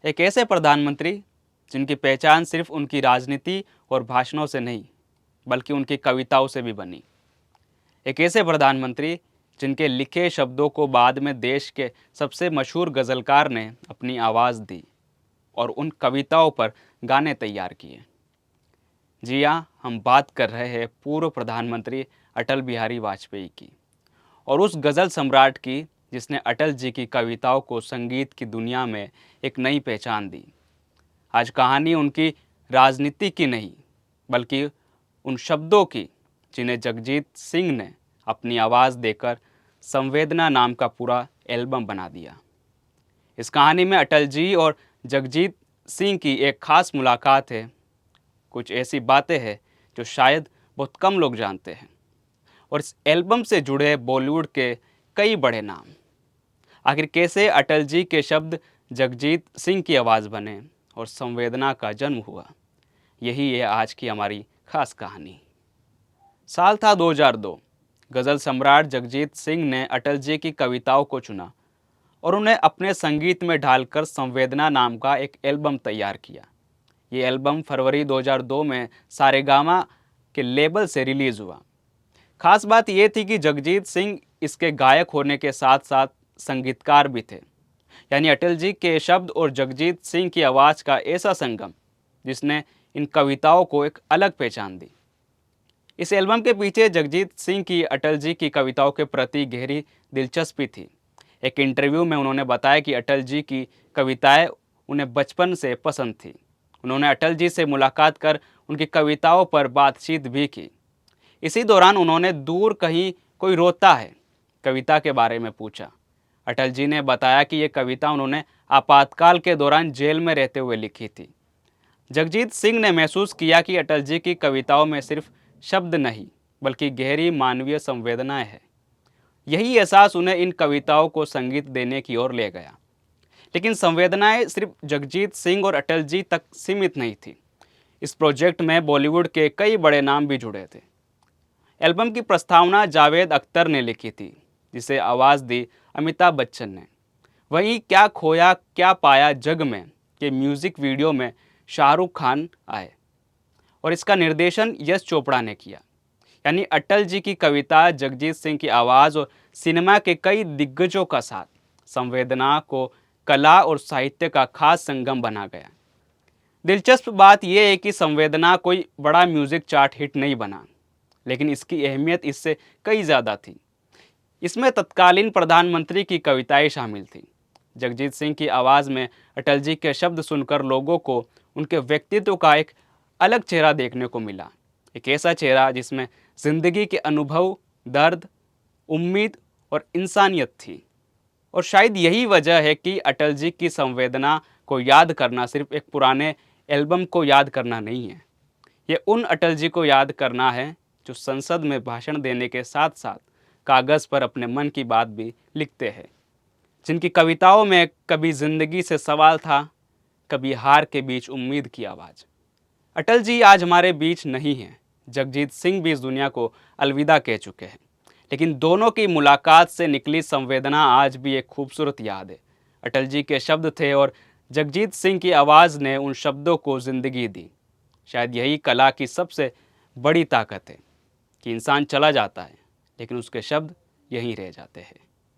एक ऐसे प्रधानमंत्री जिनकी पहचान सिर्फ उनकी राजनीति और भाषणों से नहीं बल्कि उनकी कविताओं से भी बनी। एक ऐसे प्रधानमंत्री जिनके लिखे शब्दों को बाद में देश के सबसे मशहूर गज़लकार ने अपनी आवाज़ दी और उन कविताओं पर गाने तैयार किए। जी हाँ, हम बात कर रहे हैं पूर्व प्रधानमंत्री अटल बिहारी वाजपेयी की और उस गज़ल सम्राट की जिसने अटल जी की कविताओं को संगीत की दुनिया में एक नई पहचान दी। आज कहानी उनकी राजनीति की नहीं बल्कि उन शब्दों की जिन्हें जगजीत सिंह ने अपनी आवाज़ देकर संवेदना नाम का पूरा एल्बम बना दिया। इस कहानी में अटल जी और जगजीत सिंह की एक खास मुलाकात है। कुछ ऐसी बातें हैं जो शायद बहुत कम लोग जानते हैं और इस एल्बम से जुड़े बॉलीवुड के कई बड़े नाम। आखिर कैसे अटल जी के शब्द जगजीत सिंह की आवाज़ बने और संवेदना का जन्म हुआ, यही है आज की हमारी खास कहानी। साल था 2002। गज़ल सम्राट जगजीत सिंह ने अटल जी की कविताओं को चुना और उन्हें अपने संगीत में ढालकर संवेदना नाम का एक एल्बम तैयार किया। ये एल्बम फरवरी 2002 में सारेगामा के लेबल से रिलीज़ हुआ। खास बात यह थी कि जगजीत सिंह इसके गायक होने के साथ साथ संगीतकार भी थे, यानी अटल जी के शब्द और जगजीत सिंह की आवाज़ का ऐसा संगम जिसने इन कविताओं को एक अलग पहचान दी। इस एल्बम के पीछे जगजीत सिंह की अटल जी की कविताओं के प्रति गहरी दिलचस्पी थी। एक इंटरव्यू में उन्होंने बताया कि अटल जी की कविताएं उन्हें बचपन से पसंद थी। उन्होंने अटल जी से मुलाकात कर उनकी कविताओं पर बातचीत भी की। इसी दौरान उन्होंने दूर कहीं कोई रोता है कविता के बारे में पूछा। अटल जी ने बताया कि ये कविता उन्होंने आपातकाल के दौरान जेल में रहते हुए लिखी थी। जगजीत सिंह ने महसूस किया कि अटल जी की कविताओं में सिर्फ शब्द नहीं बल्कि गहरी मानवीय संवेदनाएं हैं। यही एहसास उन्हें इन कविताओं को संगीत देने की ओर ले गया। लेकिन संवेदनाएं सिर्फ जगजीत सिंह और अटल जी तक सीमित नहीं थी। इस प्रोजेक्ट में बॉलीवुड के कई बड़े नाम भी जुड़े थे। एल्बम की प्रस्तावना जावेद अख्तर ने लिखी थी, जिसे आवाज़ दी अमिताभ बच्चन ने। वहीं क्या खोया क्या पाया जग में के म्यूज़िक वीडियो में शाहरुख खान आए और इसका निर्देशन यश चोपड़ा ने किया। यानी अटल जी की कविता, जगजीत सिंह की आवाज़ और सिनेमा के कई दिग्गजों का साथ संवेदना को कला और साहित्य का खास संगम बना गया। दिलचस्प बात यह है कि संवेदना कोई बड़ा म्यूज़िक चार्ट हिट नहीं बना, लेकिन इसकी अहमियत इससे कई ज़्यादा थी। इसमें तत्कालीन प्रधानमंत्री की कविताएं शामिल थीं। जगजीत सिंह की आवाज़ में अटल जी के शब्द सुनकर लोगों को उनके व्यक्तित्व का एक अलग चेहरा देखने को मिला। एक ऐसा चेहरा जिसमें ज़िंदगी के अनुभव, दर्द, उम्मीद और इंसानियत थी। और शायद यही वजह है कि अटल जी की संवेदना को याद करना सिर्फ एक पुराने एल्बम को याद करना नहीं है। ये उन अटल जी को याद करना है जो संसद में भाषण देने के साथ साथ कागज़ पर अपने मन की बात भी लिखते हैं, जिनकी कविताओं में कभी जिंदगी से सवाल था, कभी हार के बीच उम्मीद की आवाज़। अटल जी आज हमारे बीच नहीं हैं। जगजीत सिंह भी इस दुनिया को अलविदा कह चुके हैं, लेकिन दोनों की मुलाकात से निकली संवेदना आज भी एक खूबसूरत याद है। अटल जी के शब्द थे और जगजीत सिंह की आवाज़ ने उन शब्दों को ज़िंदगी दी। शायद यही कला की सबसे बड़ी ताकत है कि इंसान चला जाता है लेकिन उसके शब्द यहीं रह जाते हैं।